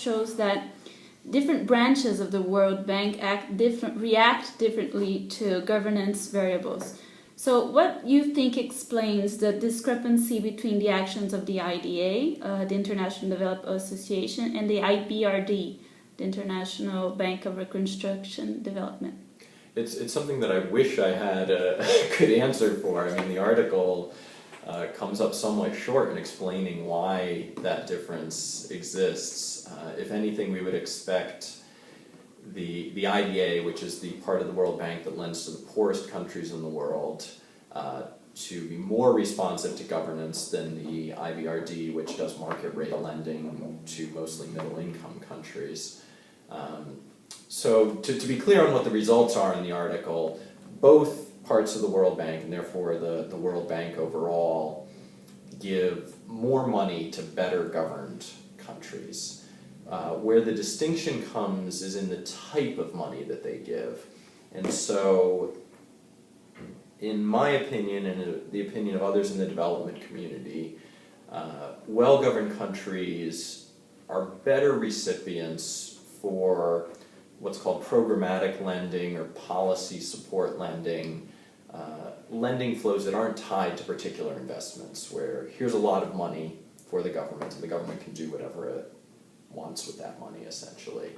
shows that different branches of the World Bank react differently to governance variables. So what you think explains the discrepancy between the actions of the IDA, the International Development Association, and the IBRD, the International Bank of Reconstruction Development? It's something that I wish I had a good answer for. I mean, the article comes up somewhat short in explaining why that difference exists. If anything, we would expect the IDA, which is the part of the World Bank that lends to the poorest countries in the world, to be more responsive to governance than the IBRD, which does market rate lending to mostly middle-income countries. So to be clear on what the results are in the article, both parts of the World Bank, and therefore the World Bank overall, give more money to better governed countries. Where the distinction comes is in the type of money that they give. And so, in my opinion, and the opinion of others in the development community, well-governed countries are better recipients for what's called programmatic lending or policy support lending, lending flows that aren't tied to particular investments, where here's a lot of money for the government, and the government can do whatever it wants with that money, essentially,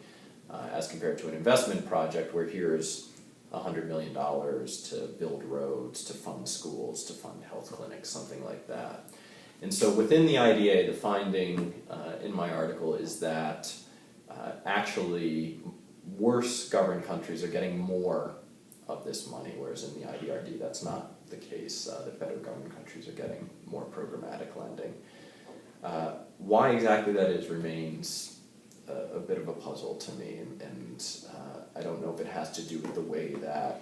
as compared to an investment project where here's $100 million to build roads, to fund schools, to fund health clinics, something like that. And so within the IDA, the finding in my article is that actually worse governed countries are getting more of this money, whereas in the IBRD that's not the case. The better governed countries are getting more programmatic lending. Why exactly that is remains a bit of a puzzle to me, and I don't know if it has to do with the way that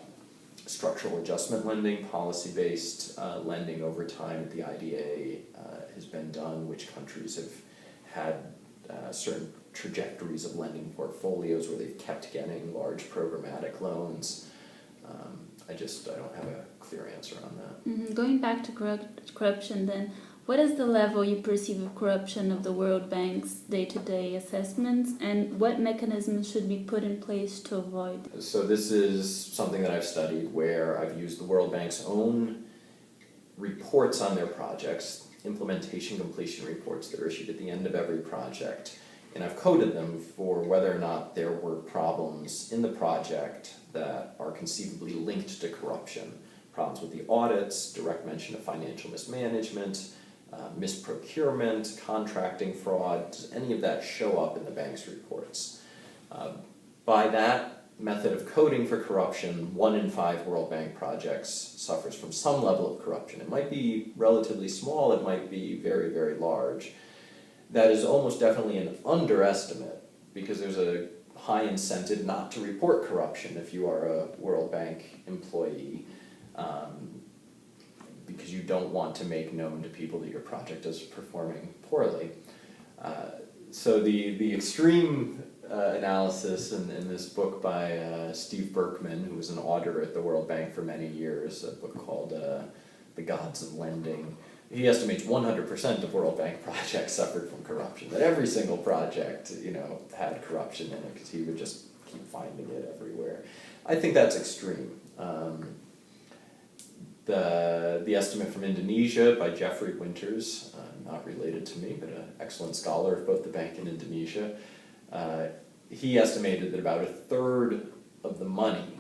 structural adjustment lending, policy-based lending over time at the IDA has been done, which countries have had certain trajectories of lending portfolios where they've kept getting large programmatic loans. I don't have a clear answer on that. Mm-hmm. Going back to corruption then, what is the level you perceive of corruption of the World Bank's day-to-day assessments, and what mechanisms should be put in place to avoid? So this is something that I've studied, where I've used the World Bank's own reports on their projects, implementation completion reports that are issued at the end of every project, and I've coded them for whether or not there were problems in the project that are conceivably linked to corruption. Problems with the audits, direct mention of financial mismanagement, misprocurement, contracting fraud. Does any of that show up in the bank's reports? By that method of coding for corruption, 1 in 5 World Bank projects suffers from some level of corruption. It might be relatively small, it might be very, very large. That is almost definitely an underestimate, because there's a high incentive not to report corruption if you are a World Bank employee, because you don't want to make known to people that your project is performing poorly. So the extreme analysis in this book by Steve Berkman, who was an auditor at the World Bank for many years, a book called The Gods of Lending, he estimates 100% of World Bank projects suffered from corruption, that every single project, had corruption in it, because he would just keep finding it everywhere. I think that's extreme. The estimate from Indonesia by Mattew Winters, not related to me, but an excellent scholar of both the bank and Indonesia, he estimated that about 1/3 of the money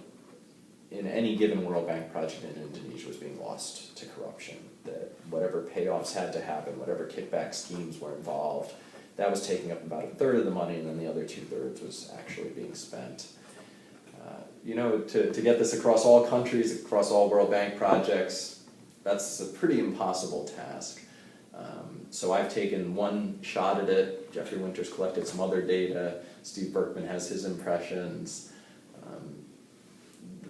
in any given World Bank project in Indonesia was being lost to corruption. That whatever payoffs had to happen, whatever kickback schemes were involved, that was taking up about 1/3 of the money, and then the other 2/3 was actually being spent. To get this across all countries, across all World Bank projects, that's a pretty impossible task. So I've taken one shot at it. Mattew Winters collected some other data. Steve Berkman has his impressions.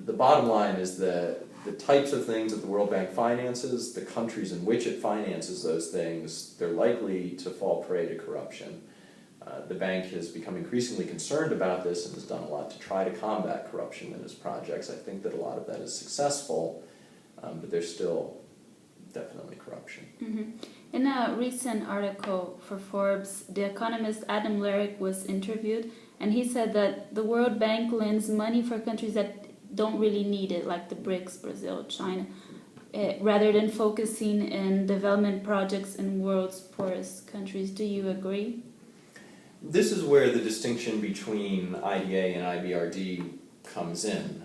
The bottom line is that the types of things that the World Bank finances, the countries in which it finances those things, they're likely to fall prey to corruption. The bank has become increasingly concerned about this and has done a lot to try to combat corruption in its projects. I think that a lot of that is successful, but there's still definitely corruption. In a recent article for Forbes, the economist Adam Larrick was interviewed, and he said that the World Bank lends money for countries that don't really need it, like the BRICS, Brazil, China, rather than focusing in development projects in world's poorest countries. Do you agree? This is where the distinction between IDA and IBRD comes in.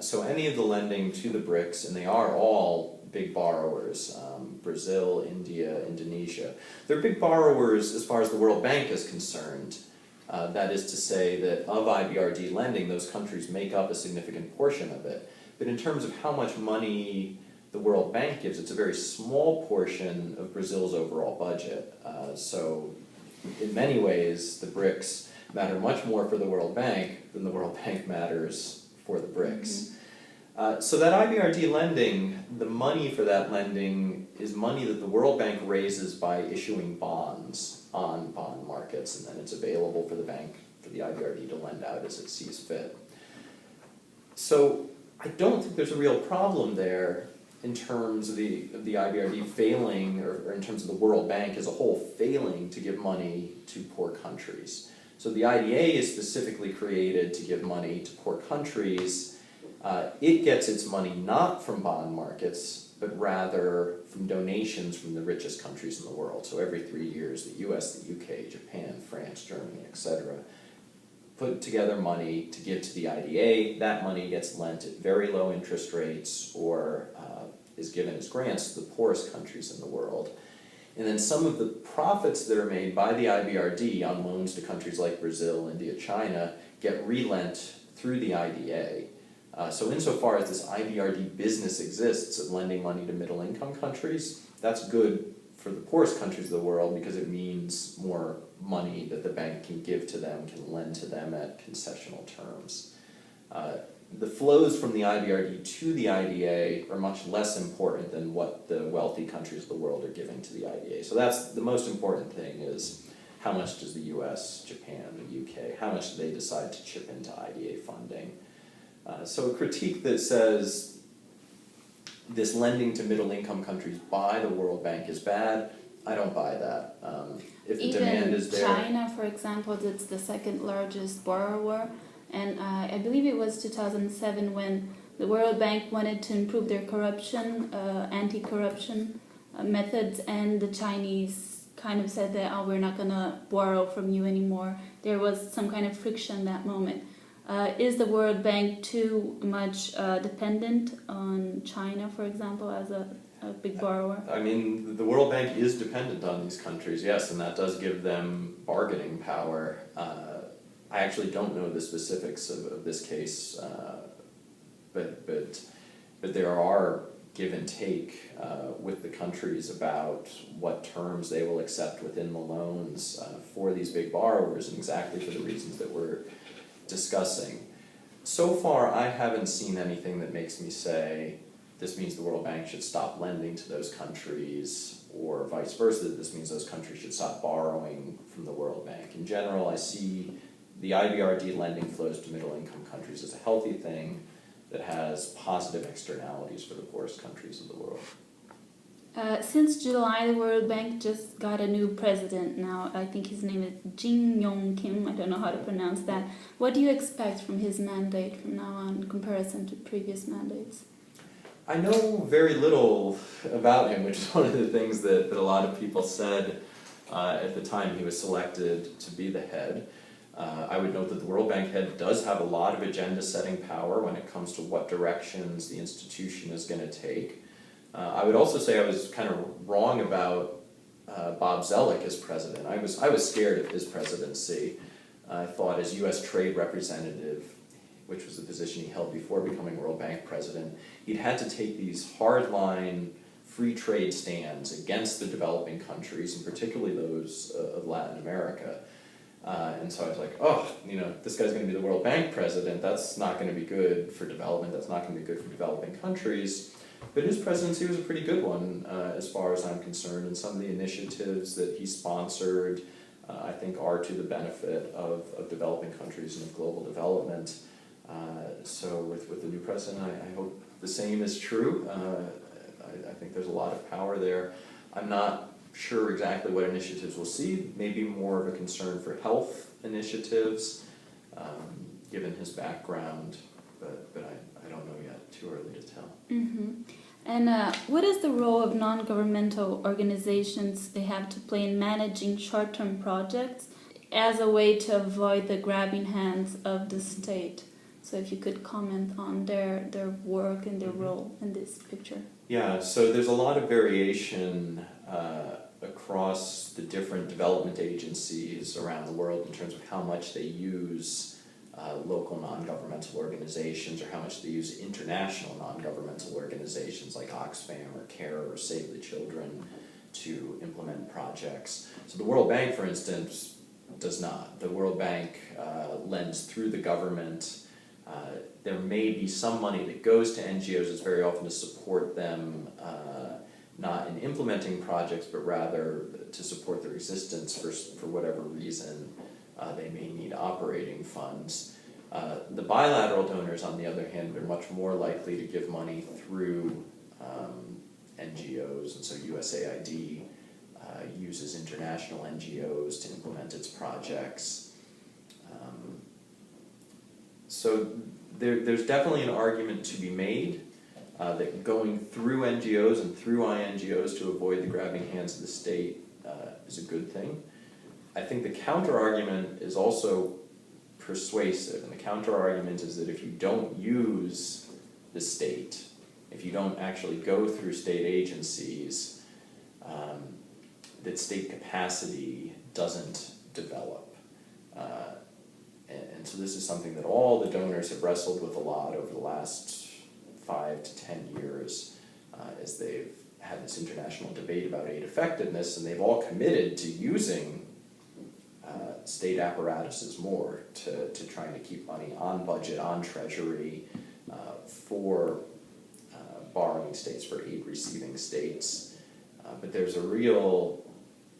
So any of the lending to the BRICS, and they are all big borrowers, Brazil, India, Indonesia, they're big borrowers as far as the World Bank is concerned. That is to say that of IBRD lending, those countries make up a significant portion of it. But in terms of how much money the World Bank gives, it's a very small portion of Brazil's overall budget. So in many ways, the BRICS matter much more for the World Bank than the World Bank matters for the BRICS. So that IBRD lending, the money for that lending is money that the World Bank raises by issuing bonds on bond markets, and then it's available for the bank, for the IBRD to lend out as it sees fit. So I don't think there's a real problem there in terms of the IBRD failing, or in terms of the World Bank as a whole failing to give money to poor countries. So the IDA is specifically created to give money to poor countries. It gets its money not from bond markets, but rather from donations from the richest countries in the world. So every 3 years, the US, the UK, Japan, France, Germany, etc., put together money to give to the IDA. That money gets lent at very low interest rates or is given as grants to the poorest countries in the world. And then some of the profits that are made by the IBRD on loans to countries like Brazil, India, China get relent through the IDA. So insofar as this IBRD business exists of lending money to middle-income countries, that's good for the poorest countries of the world because it means more money that the bank can give to them, can lend to them at concessional terms. The flows from the IBRD to the IDA are much less important than what the wealthy countries of the world are giving to the IDA. So that's the most important thing, is how much does the US, Japan, the UK, how much do they decide to chip into IDA funding? So a critique that says this lending to middle-income countries by the World Bank is bad, I don't buy that. If the demand is there... China, for example, that's the second largest borrower, and I believe it was 2007 when the World Bank wanted to improve their corruption, anti-corruption methods, and the Chinese kind of said that, oh, we're not going to borrow from you anymore. There was some kind of friction in that moment. Is the World Bank too much dependent on China, for example, as a big borrower? I mean, the World Bank is dependent on these countries, yes, and that does give them bargaining power. I actually don't know the specifics of this case, but there are give and take with the countries about what terms they will accept within the loans for these big borrowers, and exactly for the reasons that we're discussing. So far, I haven't seen anything that makes me say this means the World Bank should stop lending to those countries, or vice versa, that this means those countries should stop borrowing from the World Bank. In general, I see the IBRD lending flows to middle-income countries as a healthy thing that has positive externalities for the poorest countries of the world. Since July, the World Bank just got a new president now. I think his name is Jin Yong Kim. I don't know how to pronounce that. What do you expect from his mandate from now on in comparison to previous mandates? I know very little about him, which is one of the things that a lot of people said at the time he was selected to be the head. I would note that the World Bank head does have a lot of agenda-setting power when it comes to what directions the institution is going to take. I would also say I was kind of wrong about Bob Zoellick as president. I was scared of his presidency. I thought as U.S. Trade Representative, which was the position he held before becoming World Bank president, he'd had to take these hard-line free trade stands against the developing countries, and particularly those of Latin America. And so I was like, oh, this guy's going to be the World Bank president. That's not going to be good for development. That's not going to be good for developing countries. But his presidency was a pretty good one, as far as I'm concerned, and some of the initiatives that he sponsored, I think, are to the benefit of developing countries and of global development. So with the new president, I hope the same is true. I think there's a lot of power there. I'm not sure exactly what initiatives we'll see, maybe more of a concern for health initiatives, given his background, but I don't know yet, too early to tell. Mm-hmm. And what is the role of non-governmental organizations they have to play in managing short-term projects as a way to avoid the grabbing hands of the state? So if you could comment on their work and their role in this picture. Yeah, so there's a lot of variation across the different development agencies around the world in terms of how much they use local non-governmental organizations or how much they use international non-governmental organizations like Oxfam or CARE or Save the Children to implement projects. So the World Bank, for instance, does not. The World Bank lends through the government. There may be some money that goes to NGOs. It's very often to support them, not in implementing projects, but rather to support their existence for whatever reason. They may need operating funds. The bilateral donors, on the other hand, are much more likely to give money through NGOs, and so USAID uses international NGOs to implement its projects. So there's definitely an argument to be made that going through NGOs and through INGOs to avoid the grabbing hands of the state is a good thing. I think the counter-argument is also persuasive, and the counter-argument is that if you don't use the state, if you don't actually go through state agencies, that state capacity doesn't develop. And so this is something that all the donors have wrestled with a lot over the last 5 to 10 years as they've had this international debate about aid effectiveness, and they've all committed to using state apparatuses more to trying to keep money on budget, on treasury, for borrowing states, for aid receiving states. But there's a real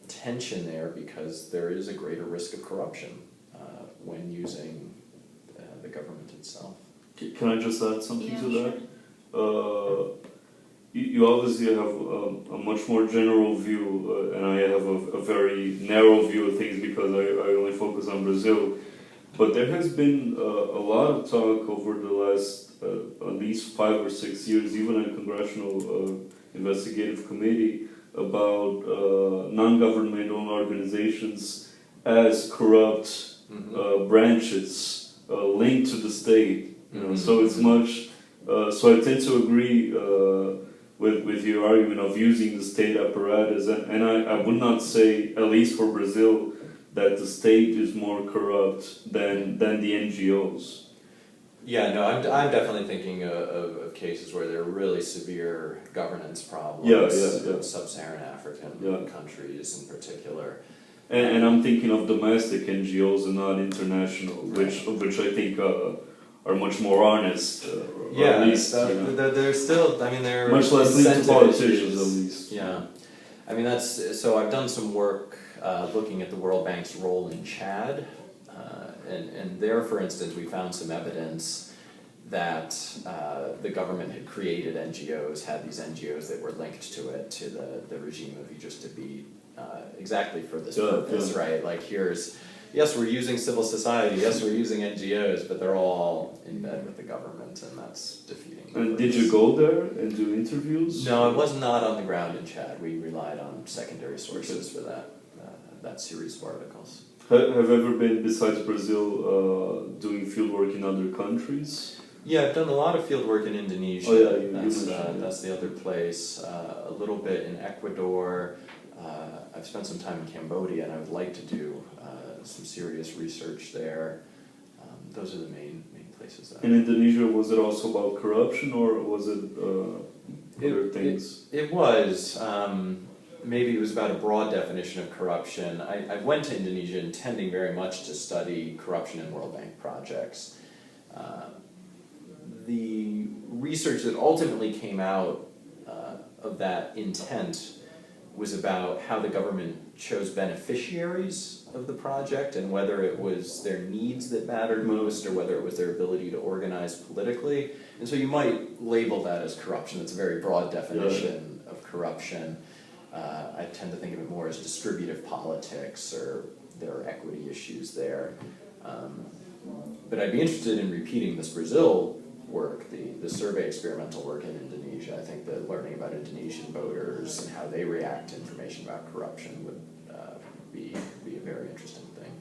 tension there because there is a greater risk of corruption when using the government itself. Can I just add something to Sure. that? You obviously have a much more general view, and I have a very narrow view of things because I only focus on Brazil. But there has been a lot of talk over the last at least 5 or 6 years, even in Congressional Investigative Committee, about non-governmental organizations as corrupt branches linked to the state. You know, so it's much. So I tend to agree with your argument of using the state apparatus, and I would not say, at least for Brazil, that the state is more corrupt than the NGOs. Yeah, no, I'm definitely thinking of cases where there are really severe governance problems in sub-Saharan African countries in particular. And I'm thinking of domestic NGOs and not international, which I think are much more honest. Yeah, at least, they're still, I mean, they're much less linked to politicians, at least. Yeah, I mean, so I've done some work looking at the World Bank's role in Chad, and there, for instance, we found some evidence that the government had created NGOs, had these NGOs that were linked to it, to the regime of Idris Deby, exactly for this purpose, right? Like yes, we're using civil society, yes, we're using NGOs, but they're all in bed with the government, and that's defeating. And did you go there and do interviews? No, I was not on the ground in Chad. We relied on secondary sources for that series of articles. Have you ever been, besides Brazil, doing fieldwork in other countries? Yeah, I've done a lot of field work in Indonesia. Oh, yeah, that's the other place. A little bit in Ecuador. I've spent some time in Cambodia, and I would like to do some serious research there. Those are the main places. In Indonesia, was it also about corruption, or was it other things? It was. Maybe it was about a broad definition of corruption. I went to Indonesia intending very much to study corruption in World Bank projects. The research that ultimately came out of that intent was about how the government chose beneficiaries of the project and whether it was their needs that mattered most or whether it was their ability to organize politically. And so you might label that as corruption. It's a very broad definition of corruption. I tend to think of it more as distributive politics, or there are equity issues there. But I'd be interested in repeating this Brazil work, the survey experimental work in Indonesia. I think that learning about Indonesian voters and how they react to information about corruption would be a very interesting thing.